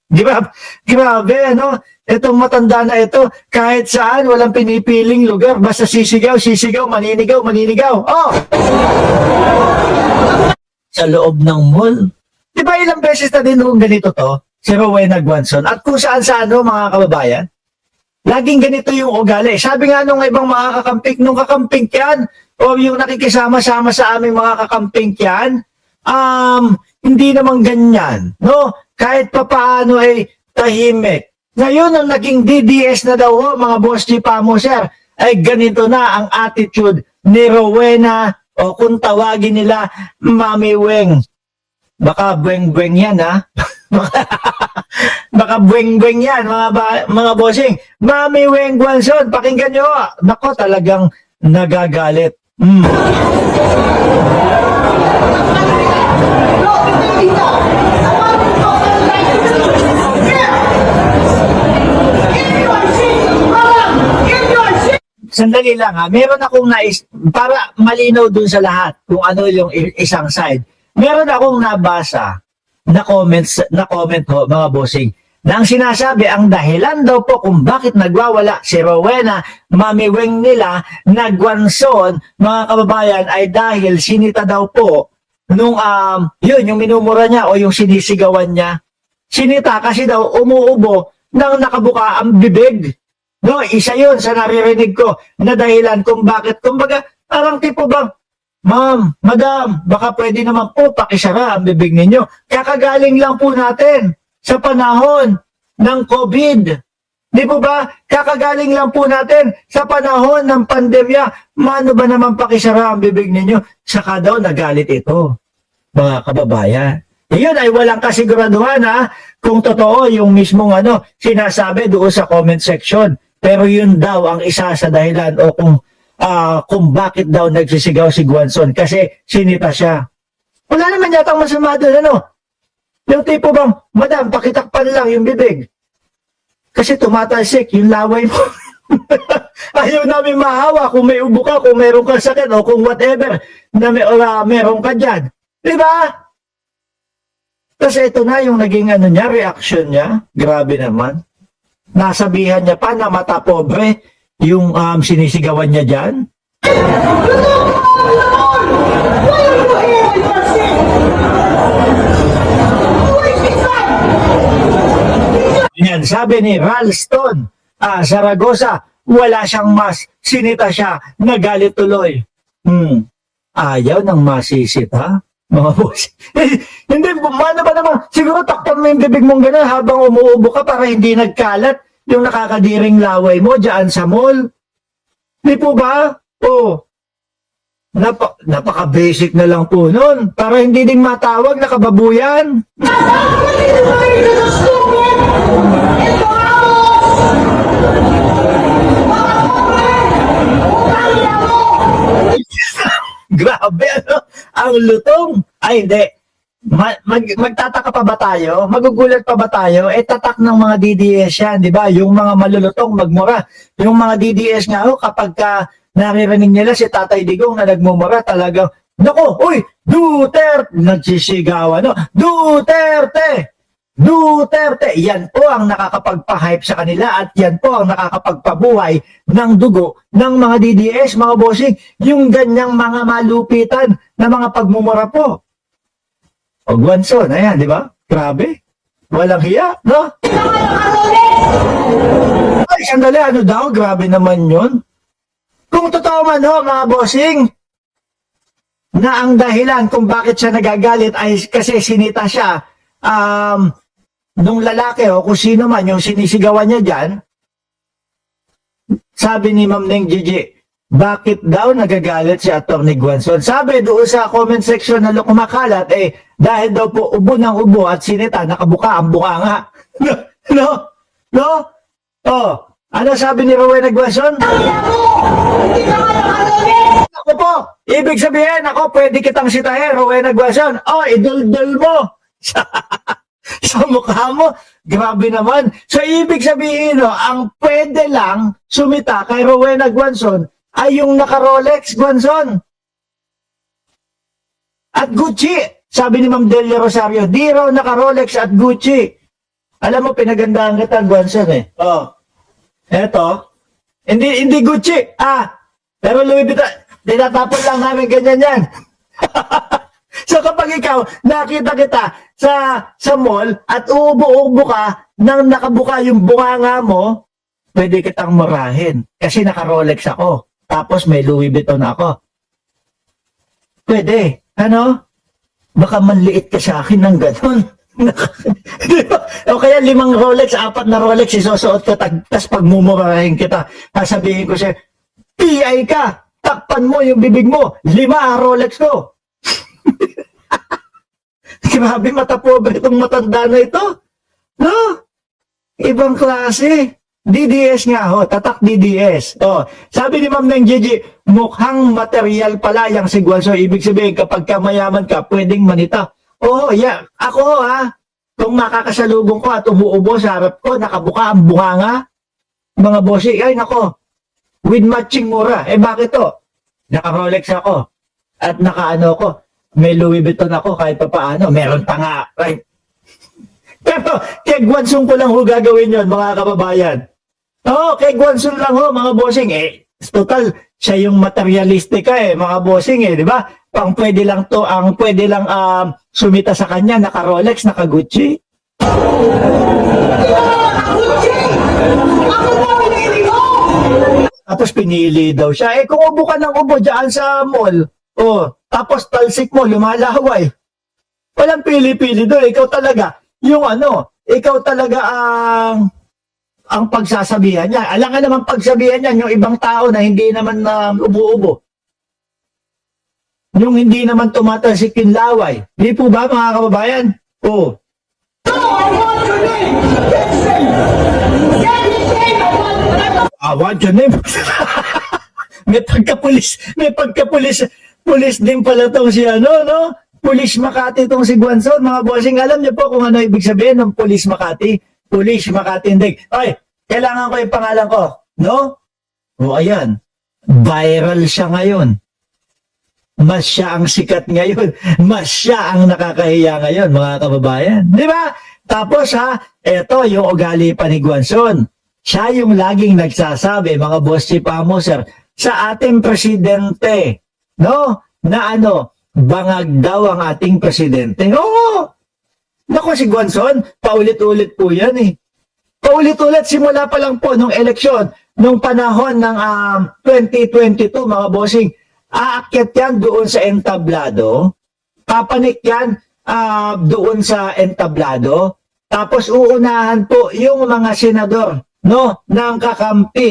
Grabe, ano? Itong matanda na ito, kahit saan, walang pinipiling lugar. Basta sisigaw, sisigaw, maninigaw, maninigaw. Oh! Sa loob ng mall. Di ba ilang beses na din kung ganito to? Si Rowena Guanzon. At kung saan-saan, no, mga kababayan, laging ganito yung ugali. Sabi nga nung ibang mga kakamping, nung kakamping yan, o yung nakikisama-sama sa aming mga kakamping yan, hindi naman ganyan. No? Kahit papaano ay tahimik. Ngayon, ang naging DDS na daw, mga boss G Pamuser, ay ganito na ang attitude ni Rowena, o kung tawagin nila, Mami Weng. Baka buweng-buweng yan, ha? Baka buweng-buweng yan, mga bossing. Mami Weng Guanzon, pakinggan nyo. Nako, talagang nagagalit. Sandali lang, ha. Meron akong para malinaw dun sa lahat kung ano yung isang side. Meron akong nabasa na comment ho, mga bossing, na ang sinasabi, ang dahilan daw po kung bakit nagwawala si Rowena, Mami Weng nila, na Guanzon, mga kababayan, ay dahil sinita daw po nung, yun, yung minumura niya o yung sinisigawan niya. Sinita kasi daw umuubo nang nakabuka ang bibig. No, isa yun sa naririnig ko na dahilan kung bakit. Kumbaga, parang tipo bang, Ma'am, Madam, baka pwede naman po pakisara ang bibig ninyo. Kakagaling lang po natin sa panahon ng COVID. Di po ba? Kakagaling lang po natin sa panahon ng pandemya. Mano ba naman pakisara ang bibig ninyo? Saka daw nagalit ito, mga kababayan. Iyon ay walang kasiguraduhan, ha, kung totoo yung mismong sinasabi doon sa comment section. Pero yun daw ang isa sa dahilan o kung bakit daw nagsisigaw si Guanzon, kasi sinita siya. Wala naman yata masama doon, yung tipo bang, Madam, pakitakpan lang yung bibig. Kasi tumatalsik yung laway mo. Ayaw namin mahawa kung may ubo ka, kung meron kang sakit, o kung whatever na meron ka dyan. Diba? Kasi ito na yung naging reaction niya. Grabe naman. Nasabihan niya pa na mata pobre yung sinisigawan niya dyan. Yan, sabi ni Ralston Zaragoza, wala siyang mas, sinita siya, nagalit tuloy. Ayaw ng masisita, mga boss. Hindi, paano ba naman? Siguro takpan mo yung bibig mong gano'n habang umuubo ka para hindi nagkalat yung nakakadiring laway mo dyan sa mall. Di po ba? Napaka-basic na lang po nun. Para hindi din matawag na kababuyan. Grabe, ang lutong. Ay, hindi. Magtataka pa ba tayo? Magugulat pa ba tayo? Tatak ng mga DDS yan, di ba? Yung mga malulutong magmura. Yung mga DDS nga, kapag naririnig nila si Tatay Digong na nagmumura, talagang, nako, uy, Duterte! Nagsisigawan, Duterte! Duterte! Yan po ang nakakapagpa-hype sa kanila at yan po ang nakakapagpabuhay ng dugo ng mga DDS, mga bossing. Yung ganyang mga malupitan na mga pagmumura po. O Guanzon, ayan, di ba? Grabe. Walang hiya, no? Ay, sandali, daw? Grabe naman yun. Kung totoo man, mga bossing, na ang dahilan kung bakit siya nagagalit ay kasi sinita siya nung lalaki o kung sino man yung sinisigawan niya dyan, sabi ni Ma'am Neng Gigi, bakit daw nagagalit si Atty. Guanzon? Sabi doon sa comment section na kumakalat, dahil daw po ubo ng ubo at sinita, nakabuka ang buka nga. No? Ano sabi ni Rowena Guanzon? Ako po, ibig sabihin, pwede kitang sitahin, Rowena Guanzon. Idol-dol mo. Sa mukha mo. Grabe naman. So, ibig sabihin, ang pwede lang sumita kay Rowena Guanzon ay yung naka-Rolex Guanzon. At Gucci. Sabi ni Ma'am Delia Rosario, di raw naka-Rolex at Gucci. Alam mo, pinagandahan kita, Guanson eh. Oh. Eto. Hindi Gucci. Pero Louis Vuitton. Tinatapon lang namin ganyan yan. So kapag ikaw, nakita kita sa mall at uubo-ubo ka nang nakabuka yung bunganga mo, pwede kitang murahin. Kasi naka-Rolex ako. Tapos may Louis Vuitton ako. Pwede. Ano? Baka manliit ka sa akin ng gano'n. Diba? O kaya 5 Rolex, 4 na Rolex, isusuot ko, tapos pagmumurahin kita, sasabihin ko siya, PI ka! Takpan mo yung bibig mo! 5 Rolex ko! Grabe, mata pobre itong matanda na ito. No? Ibang klase. DDS nga ho, tatak DDS. Sabi ni Ma'am Neng Gigi, mukhang material pala yung si Guanzo. Ibig sabihin, kapag mayaman ka, pwedeng manita. Yeah. Ako kung makakasalubong ko at umuubo sa harap ko, nakabuka ang bunganga, mga bossy, ay nako, with matching mura. Bakit to? Naka-Rolex ako. At naka-ano ko, may Louis Vuitton ako kahit pa paano. Meron pa nga. Right? Pero kay Guanzong ko lang ho gagawin yon, mga kababayan. Kay Guanzong lang ho, mga bossing. Total, siya yung materialistic mga bossing di ba? Pang pwede lang to, ang pwede lang sumita sa kanya, naka-Rolex, naka-Gucci. Tapos pinili daw siya. Kung ubo ka ng ubo dyan sa mall, tapos talsik mo, lumalaway. Walang pili-pili doon. Ikaw talaga, ikaw talaga ang pagsasabihan niya. Alam nga naman pagsabihan niya, yung ibang tao na hindi naman ubo-ubo. Yung hindi naman tumatalsik yung laway. Di po ba, mga kababayan? No, I want your name! I want your name! May pagkapulis din pala tong si no? Pulis Makati tong si Guanzon, mga bossing. Alam niyo po kung ano ibig sabihin ng Pulis Makati? Pulis Makati, hindi. Kailangan ko yung pangalan ko, no? Ayan. Viral siya ngayon. Mas siya ang sikat ngayon. Mas siya ang nakakahiya ngayon, mga kababayan. Di ba? Tapos eto yung ugali pa ni Guanzon. Siya yung laging nagsasabi, mga boss si Pamoser, sa ating presidente, no? Na bangag daw ang ating presidente. Naku, si Guanzon, paulit-ulit po yan Paulit-ulit, simula pa lang po nung eleksyon, nung panahon ng 2022, mga bossing, aakyat yan doon sa entablado, papanik yan doon sa entablado, tapos uunahan po yung mga senador, no, ng kakampi.